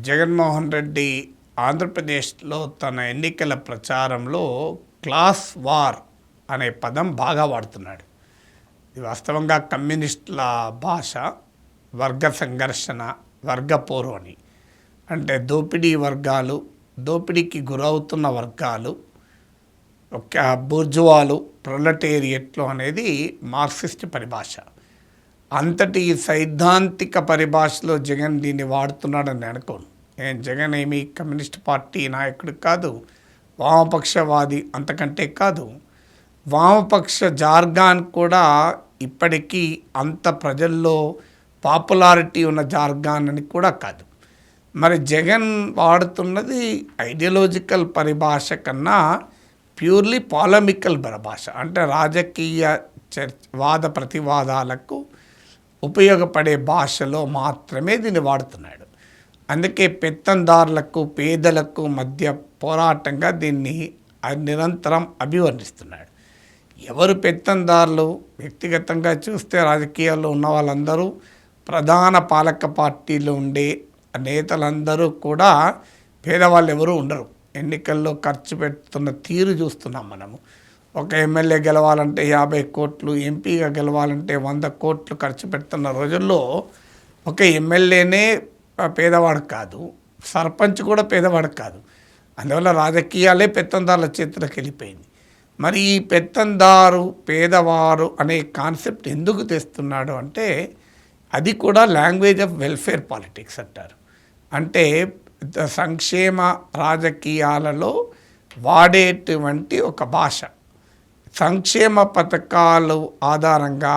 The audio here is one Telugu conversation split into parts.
జగన్మోహన్ రెడ్డి ఆంధ్రప్రదేశ్లో తన ఎన్నికల ప్రచారంలో క్లాస్ వార్ అనే పదం బాగా వాడుతున్నాడు. ఇది వాస్తవంగా కమ్యూనిస్టుల భాష. వర్గ సంఘర్షణ, వర్గ పోరు అని. అంటే దోపిడీ వర్గాలు, దోపిడీకి గురవుతున్న వర్గాలు, ఒక బూర్జువాలు, ప్రొలటేరియట్లు అనేది మార్క్సిస్ట్ పరిభాష. అంతటి సైద్ధాంతిక పరిభాషలో జగన్ దీన్ని వాడుతున్నాడని అనుకోను. జగన్ ఏమీ కమ్యూనిస్ట్ పార్టీ నాయకుడు కాదు, వామపక్షవాది అంతకంటే కాదు. వామపక్ష జార్గాన్ కూడా ఇప్పటికీ అంత ప్రజల్లో పాపులారిటీ ఉన్న జార్గాన్ అని కూడా కాదు. మరి జగన్ వాడుతున్నది ఐడియాలజికల్ పరిభాష కన్నా ప్యూర్లీ పాలమికల్ పరిభాష. అంటే రాజకీయ వాద ప్రతివాదాలకు ఉపయోగపడే భాషలో మాత్రమే దీన్ని వాడుతున్నాడు. అందుకే పెత్తందారులకు, పేదలకు మధ్య పోరాటంగా దీన్ని నిరంతరం అభివర్ణిస్తున్నాడు. ఎవరు పెత్తందారులు? వ్యక్తిగతంగా చూస్తే రాజకీయాల్లో ఉన్న వాళ్ళందరూ, ప్రధాన పాలక పార్టీలో ఉండే నేతలందరూ కూడా పేదవాళ్ళు ఎవరూ ఉండరు. ఎన్నికల్లో ఖర్చు పెడుతున్న తీరు చూస్తున్నాం మనము. ఒక ఎమ్మెల్యే గెలవాలంటే 50 కోట్లు, ఎంపీగా గెలవాలంటే 100 కోట్లు ఖర్చు పెడుతున్న రోజుల్లో ఒక ఎమ్మెల్యేనే పేదవాడు కాదు, సర్పంచ్ కూడా పేదవాడు కాదు. అందువల్ల రాజకీయాలే పెత్తందారుల చేతులకు వెళ్ళిపోయింది. మరి ఈ పెత్తందారు పేదవారు అనే కాన్సెప్ట్ ఎందుకు తెస్తున్నాడు అంటే అది కూడా లాంగ్వేజ్ ఆఫ్ వెల్ఫేర్ పాలిటిక్స్ అంటారు. అంటే సంక్షేమ రాజకీయాలలో వాడేటువంటి ఒక భాష. సంక్షేమ పథకాలు ఆధారంగా,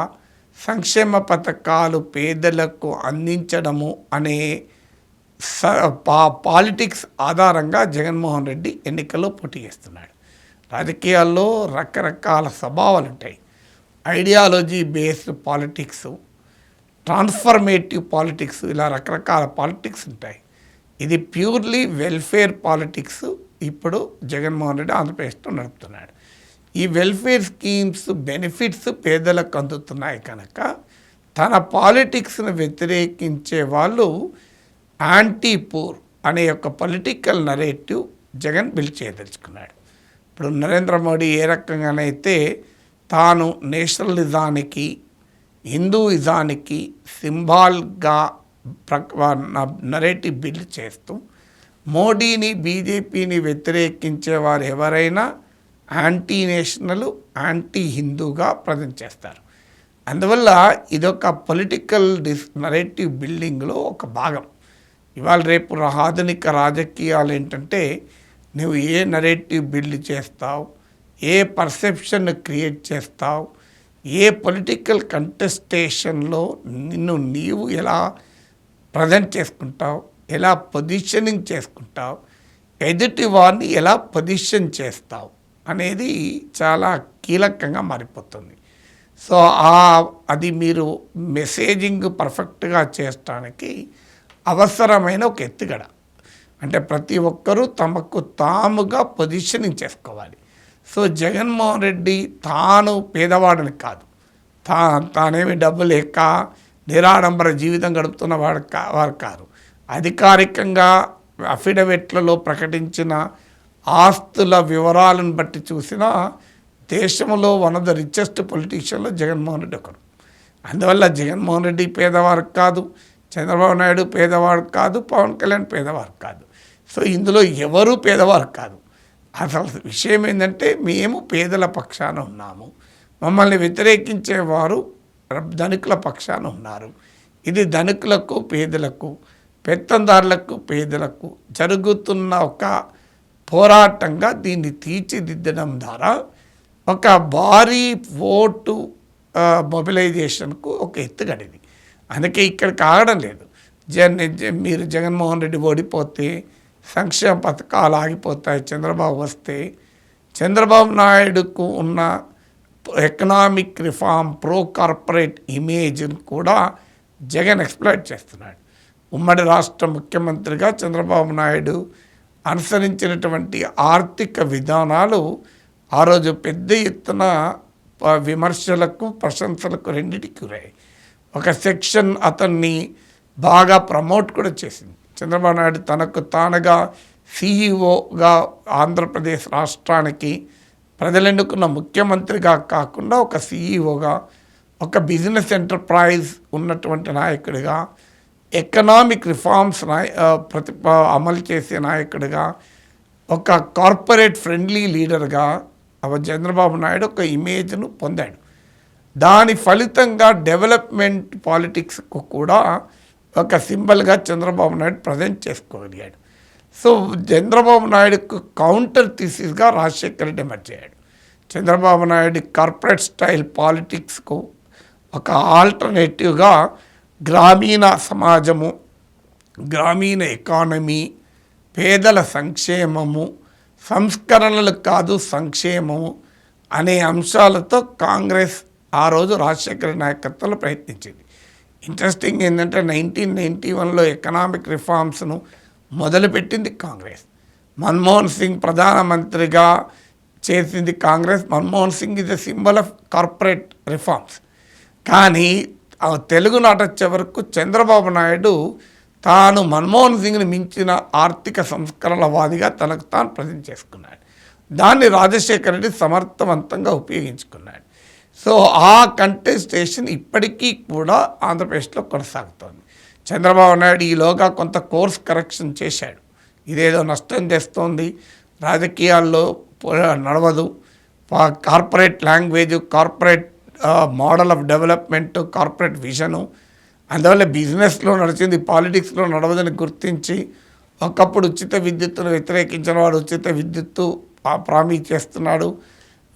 సంక్షేమ పథకాలు పేదలకు అందించడము అనే పాలిటిక్స్ ఆధారంగా జగన్మోహన్ రెడ్డి ఎన్నికల్లో పోటీ చేస్తున్నాడు. రాజకీయాల్లో రకరకాల స్వభావాలు ఉంటాయి. Ideology based politics, transformative politics, ఇలా రకరకాల పాలిటిక్స్ ఉంటాయి. ఇది ప్యూర్లీ వెల్ఫేర్ పాలిటిక్స్ ఇప్పుడు జగన్మోహన్ రెడ్డి ఆంధ్రప్రదేశ్లో నడుపుతున్నాడు. ఈ వెల్ఫేర్ స్కీమ్స్ బెనిఫిట్స్ పేదలకు అందుతున్నాయి కనుక తన పాలిటిక్స్ను వ్యతిరేకించే వాళ్ళు యాంటీ పూర్ అనే ఒక పొలిటికల్ నరేటివ్ జగన్ బిల్డ్ చేయదలుచుకున్నాడు. ఇప్పుడు నరేంద్ర మోడీ ఏ రకంగానైతే తాను నేషనలిజానికి, హిందూయిజానికి సింబాల్గా నరేటివ్ బిల్డ్ చేస్తూ మోడీని, బీజేపీని వ్యతిరేకించే వారు ఎవరైనా యాంటీ నేషనల్, యాంటీ హిందూగా ప్రజెంట్ చేస్తారు. అందువల్ల ఇదొక పొలిటికల్ నరేటివ్ బిల్డింగ్లో ఒక భాగం. ఇవాళ రేపు ఆధునిక రాజకీయాలు ఏంటంటే నువ్వు ఏ నరేటివ్ బిల్డ్ చేస్తావు, ఏ పర్సెప్షన్ క్రియేట్ చేస్తావు, ఏ పొలిటికల్ కంటెస్టేషన్లో నీవు ఎలా ప్రజెంట్ చేసుకుంటావు, ఎలా పొజిషనింగ్ చేసుకుంటావు, ఎదుటి వారిని ఎలా పొజిషన్ చేస్తావు అనేది చాలా కీలకంగా మారిపోతుంది. సో అది మీరు మెసేజింగ్ పర్ఫెక్ట్గా చేయడానికి అవసరమైన ఒక ఎత్తుగడ. అంటే ప్రతి ఒక్కరూ తమకు తాముగా పొజిషనింగ్ చేసుకోవాలి. సో జగన్మోహన్ రెడ్డి తాను పేదవాడని కాదు, తానేమి డబ్బు లేక నిరాడంబర జీవితం గడుపుతున్న వారు కాదు. అధికారికంగా అఫిడవిట్లలో ప్రకటించిన ఆస్తుల వివరాలను బట్టి చూసినా దేశంలో వన్ ఆఫ్ ద రిచెస్ట్ పొలిటీషియన్లో జగన్మోహన్ రెడ్డి ఒకడు. అందువల్ల జగన్మోహన్ రెడ్డి పేదవారు కాదు, చంద్రబాబు నాయుడు పేదవాడు కాదు, పవన్ కళ్యాణ్ పేదవారు కాదు. సో ఇందులో ఎవరూ పేదవారు కాదు. అసలు విషయం ఏంటంటే మేము పేదల పక్షాన ఉన్నాము, మమ్మల్ని వ్యతిరేకించేవారు ధనికుల పక్షాన ఉన్నారు. ఇది ధనికులకు, పేదలకు, పెత్తందారులకు, పేదలకు జరుగుతున్న ఒక పోరాటంగా దీన్ని తీర్చిదిద్దడం ద్వారా ఒక భారీ ఓటు మొబిలైజేషన్కు ఒక ఎత్తుగడిది. అందుకే ఇక్కడికి ఆగడం లేదు. మీరు జగన్మోహన్ రెడ్డి ఓడిపోతే సంక్షేమ పథకాలు ఆగిపోతాయి, చంద్రబాబు వస్తే చంద్రబాబు నాయుడుకు ఉన్న ఎకనామిక్ రిఫార్మ్, ప్రో కార్పొరేట్ ఇమేజ్ని కూడా జగన్ ఎక్స్ప్లాయిట్ చేస్తున్నాడు. ఉమ్మడి రాష్ట్ర ముఖ్యమంత్రిగా చంద్రబాబు నాయుడు అనుసరించినటువంటి ఆర్థిక విధానాలు ఆ రోజు పెద్ద ఎత్తున విమర్శలకు, ప్రశంసలకు రెండింటికి గురయ్యాయి. ఒక సెక్షన్ అతన్ని బాగా ప్రమోట్ కూడా చేసింది. చంద్రబాబు నాయుడు తనకు తానుగా సీఈఓగా ఆంధ్రప్రదేశ్ రాష్ట్రానికి ప్రజలు ఎన్నుకున్న ముఖ్యమంత్రిగా కాకుండా ఒక సీఈఓగా, ఒక బిజినెస్ ఎంటర్ప్రైజ్ ఉన్నటువంటి నాయకుడిగా, ఎకనామిక్ రిఫార్మ్స్ అమలు చేసే నాయకుడిగా, ఒక కార్పొరేట్ ఫ్రెండ్లీ లీడర్గా చంద్రబాబు నాయుడు ఒక ఇమేజ్ను పొందాడు. దాని ఫలితంగా డెవలప్మెంట్ పాలిటిక్స్కు కూడా ఒక సింబల్గా చంద్రబాబు నాయుడు ప్రజెంట్ చేసుకోగలిగాడు. సో చంద్రబాబు నాయుడుకు కౌంటర్ థీసిస్గా రాజశేఖర రెడ్డి ఎమర్జయ్యాడు. చంద్రబాబు నాయుడు కార్పొరేట్ స్టైల్ పాలిటిక్స్కు ఒక ఆల్టర్నేటివ్గా గ్రామీణ సమాజము, గ్రామీణ ఎకానమీ, పేదల సంక్షేమము, సంస్కరణలు కాదు సంక్షేమము అనే అంశాలతో కాంగ్రెస్ ఆ రోజు రాజశేఖర నాయకత్వంలో ప్రయత్నించింది. ఇంట్రెస్టింగ్ ఏంటంటే 1991లో ఎకనామిక్ రిఫార్మ్స్ను మొదలుపెట్టింది కాంగ్రెస్. మన్మోహన్ సింగ్ ప్రధానమంత్రిగా చేసింది Congress. Manmohan Singh is a symbol of corporate reforms. కానీ తెలుగునాట వచ్చే వరకు చంద్రబాబు నాయుడు తాను మన్మోహన్ సింగ్ని మించిన ఆర్థిక సంస్కరణలవాదిగా తనకు తాను ప్రజెంట్ చేసుకున్నాడు. దాన్ని రాజశేఖర రెడ్డి సమర్థవంతంగా ఉపయోగించుకున్నాడు. సో ఆ కంటెస్టేషన్ ఇప్పటికీ కూడా ఆంధ్రప్రదేశ్లో కొనసాగుతోంది. చంద్రబాబు నాయుడు ఈలోగా కొంత కోర్స్ కరెక్షన్ చేశాడు. ఇదేదో నష్టం తెస్తోంది, రాజకీయాల్లో నడవదు, corporate language, corporate model of development, corporate vision, అందువల్ల బిజినెస్లో నడిచింది పాలిటిక్స్లో నడవదని గుర్తించి ఒకప్పుడు ఉచిత విద్యుత్తును వ్యతిరేకించిన వాడు ఉచిత విద్యుత్తు ప్రామిస్ చేస్తున్నాడు.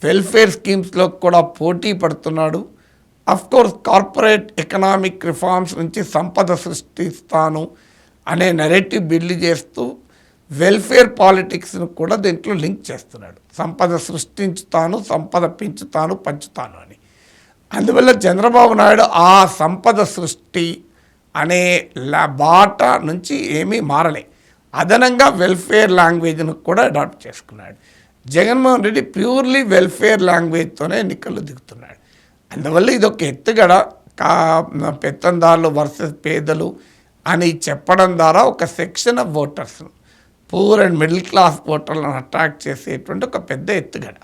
వెల్ఫేర్ స్కీమ్స్లో కూడా పోటీ పడుతున్నాడు. అఫ్కోర్స్ కార్పొరేట్ ఎకనామిక్ రిఫార్మ్స్ నుంచి సంపద సృష్టిస్తాను అనే నెరేటివ్ బిల్డ్ చేస్తూ వెల్ఫేర్ పాలిటిక్స్ను కూడా దీంట్లో లింక్ చేస్తున్నాడు. సంపద సృష్టించుతాను, సంపద పెంచుతాను, పంచుతాను అని. అందువల్ల చంద్రబాబు నాయుడు ఆ సంపద సృష్టి అనే బాట నుంచి ఏమీ మారలే. అదనంగా వెల్ఫేర్ లాంగ్వేజ్ను కూడా అడాప్ట్ చేసుకున్నాడు. జగన్మోహన్ రెడ్డి ప్యూర్లీ వెల్ఫేర్ లాంగ్వేజ్తోనే ఎన్నికల్లో దిగుతున్నాడు. అందువల్ల ఇది ఒక ఎత్తుగడ, పెత్తందారులు వర్సెస్ పేదలు అని చెప్పడం ద్వారా ఒక section of voters, poor and middle class ఓటర్లను అట్రాక్ట్ చేసేటువంటి ఒక పెద్ద ఎత్తుగడ.